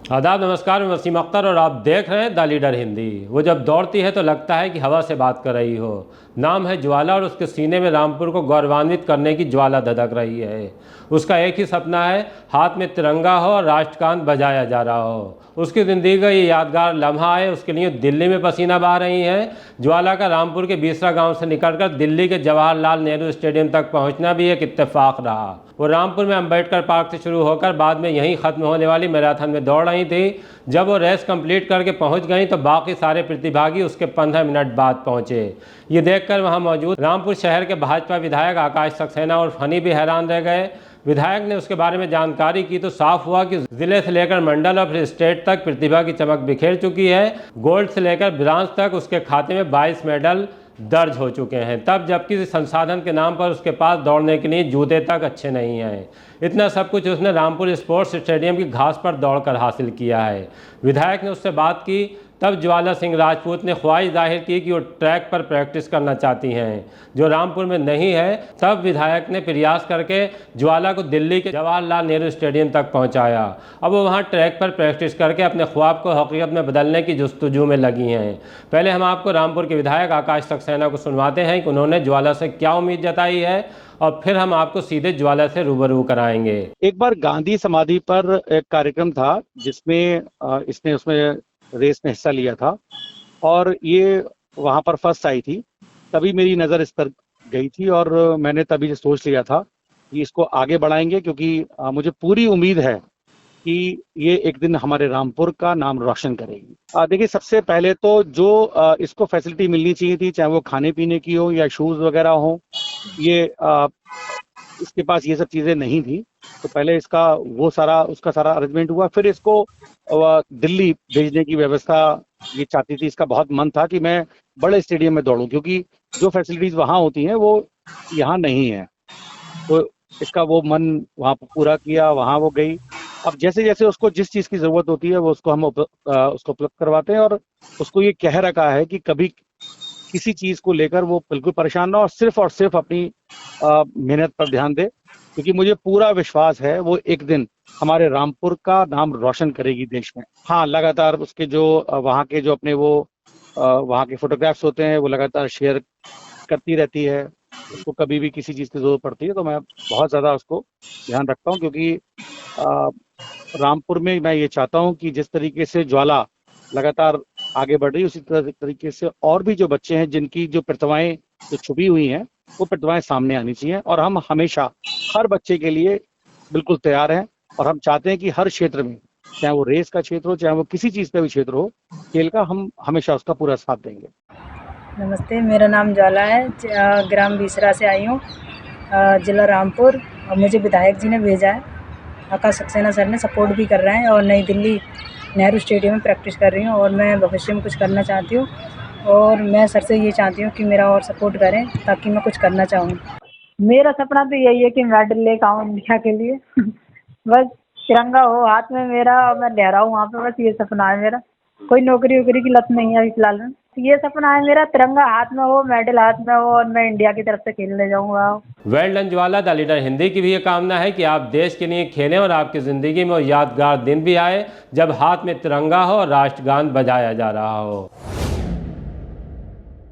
आदाब, नमस्कार। मैं वसीम अख्तर और आप देख रहे हैं द लीडर हिंदी। वो जब दौड़ती है तो लगता है कि हवा से बात कर रही हो। नाम है ज्वाला और उसके सीने में रामपुर को गौरवान्वित करने की ज्वाला धधक रही है। उसका एक ही सपना है, हाथ में तिरंगा हो और राष्ट्रगान बजाया जा रहा हो। उसकी ज़िंदगी का ये यादगार लम्हा है। उसके लिए दिल्ली में पसीना बहा रही हैं। ज्वाला का रामपुर के बीसरा गांव से निकलकर दिल्ली के जवाहरलाल नेहरू स्टेडियम तक पहुंचना भी एक इत्तेफाक रहा। वो रामपुर में अंबेडकर पार्क से शुरू होकर बाद में यहीं ख़त्म होने वाली मैराथन में दौड़ रही थी। जब वो रेस कंप्लीट करके पहुंच गई तो बाकी सारे प्रतिभागी उसके 15 मिनट बाद पहुंचे। ये देखकर वहां मौजूद रामपुर शहर के भाजपा विधायक आकाश सक्सेना और फनी भी हैरान रह गए। विधायक ने उसके बारे में जानकारी की तो साफ हुआ कि जिले से लेकर मंडल और फिर स्टेट तक प्रतिभा की चमक बिखेर चुकी है। गोल्ड से लेकर ब्रांज तक उसके खाते में 22 मेडल दर्ज हो चुके हैं। तब जबकि संसाधन के नाम पर उसके पास दौड़ने के लिए जूते तक अच्छे नहीं हैं। इतना सब कुछ उसने रामपुर स्पोर्ट्स स्टेडियम की घास पर दौड़कर हासिल किया है। विधायक ने उससे बात की तब ज्वाला सिंह राजपूत ने ख्वाहिश जाहिर की कि वो ट्रैक पर प्रैक्टिस करना चाहती हैं, जो रामपुर में नहीं है। तब विधायक ने प्रयास करके ज्वाला को दिल्ली के जवाहरलाल नेहरू स्टेडियम तक पहुंचाया। अब वो वहां ट्रैक पर प्रैक्टिस करके अपने ख्वाब को हकीकत में बदलने की जस्तजू में लगी हैं। पहले हम आपको रामपुर के विधायक आकाश सक्सेना को सुनवाते हैं कि उन्होंने ज्वाला से क्या उम्मीद जताई है और फिर हम आपको सीधे ज्वाला से रूबरू कराएंगे। एक बार गांधी समाधि पर एक कार्यक्रम था जिसमें इसने उसमें रेस में हिस्सा लिया था और ये वहां पर फर्स्ट आई थी। तभी मेरी नज़र इस पर गई थी और मैंने तभी सोच लिया था कि इसको आगे बढ़ाएंगे, क्योंकि मुझे पूरी उम्मीद है कि ये एक दिन हमारे रामपुर का नाम रोशन करेगी। देखिए, सबसे पहले तो जो इसको फैसिलिटी मिलनी चाहिए थी, चाहे वो खाने पीने की हो या शूज़ वगैरह हो, ये इसके पास ये सब चीज़ें नहीं थी। तो पहले उसका सारा अरेंजमेंट हुआ। फिर इसको दिल्ली भेजने की व्यवस्था ये चाहती थी। इसका बहुत मन था कि मैं बड़े स्टेडियम में दौड़ूं, क्योंकि जो फैसिलिटीज़ वहाँ होती हैं वो यहाँ नहीं है। तो इसका वो मन वहाँ पूरा किया, वहाँ वो गई। अब जैसे जैसे उसको जिस चीज़ की ज़रूरत होती है वो उसको हम उसको उपलब्ध करवाते हैं। और उसको ये कह रखा है कि कभी किसी चीज़ को लेकर वो बिल्कुल परेशान ना हो और सिर्फ अपनी मेहनत पर ध्यान दे, क्योंकि मुझे पूरा विश्वास है वो एक दिन हमारे रामपुर का नाम रोशन करेगी देश में। हाँ, लगातार उसके जो वहाँ के जो अपने वो वहाँ के फोटोग्राफ्स होते हैं वो लगातार शेयर करती रहती है। उसको कभी भी किसी चीज़ की ज़रूरत पड़ती है तो मैं बहुत ज़्यादा उसको ध्यान रखता हूँ, क्योंकि रामपुर में मैं ये चाहता हूँ कि जिस तरीके से ज्वाला लगातार आगे बढ़ रही है, उसी तरीके से और भी जो बच्चे हैं जिनकी जो प्रतिभाएं जो छुपी हुई हैं वो प्रतिभाएं सामने आनी चाहिए। और हम हमेशा हर बच्चे के लिए बिल्कुल तैयार हैं और हम चाहते हैं कि हर क्षेत्र में, चाहे वो रेस का क्षेत्र हो, चाहे वो किसी चीज़ का भी क्षेत्र हो, खेल का, हम हमेशा उसका पूरा साथ देंगे। नमस्ते, मेरा नाम ज्वाला है। ग्राम बीसरा से आई हूँ, ज़िला रामपुर। और मुझे विधायक जी ने भेजा है। आकाश सक्सेना सर ने सपोर्ट भी कर रहे हैं और नई दिल्ली नेहरू स्टेडियम में प्रैक्टिस कर रही हूँ और मैं भविष्य में कुछ करना चाहती हूँ। और मैं सर से ये चाहती हूँ कि मेरा और सपोर्ट करें ताकि मैं कुछ करना चाहूँ। मेरा सपना तो यही है कि मेडल लेकर आऊँ इंडिया के लिए। बस तिरंगा हो हाथ में मेरा और मैं लहराऊँ वहाँ पे, बस ये सपना है मेरा। कोई नौकरी वोकरी की लत नहीं है अभी फिलहाल में। ये सपना है मेरा, तिरंगा हाथ में हो, मेडल हाथ में हो और मैं इंडिया की तरफ से खेलने जाऊँगा। Well done Jwala. The leader Hindi की भी ये कामना है कि आप देश के लिए खेलें और आपकी ज़िंदगी में वो यादगार दिन भी आए जब हाथ में तिरंगा हो और राष्ट्रगान बजाया जा रहा हो।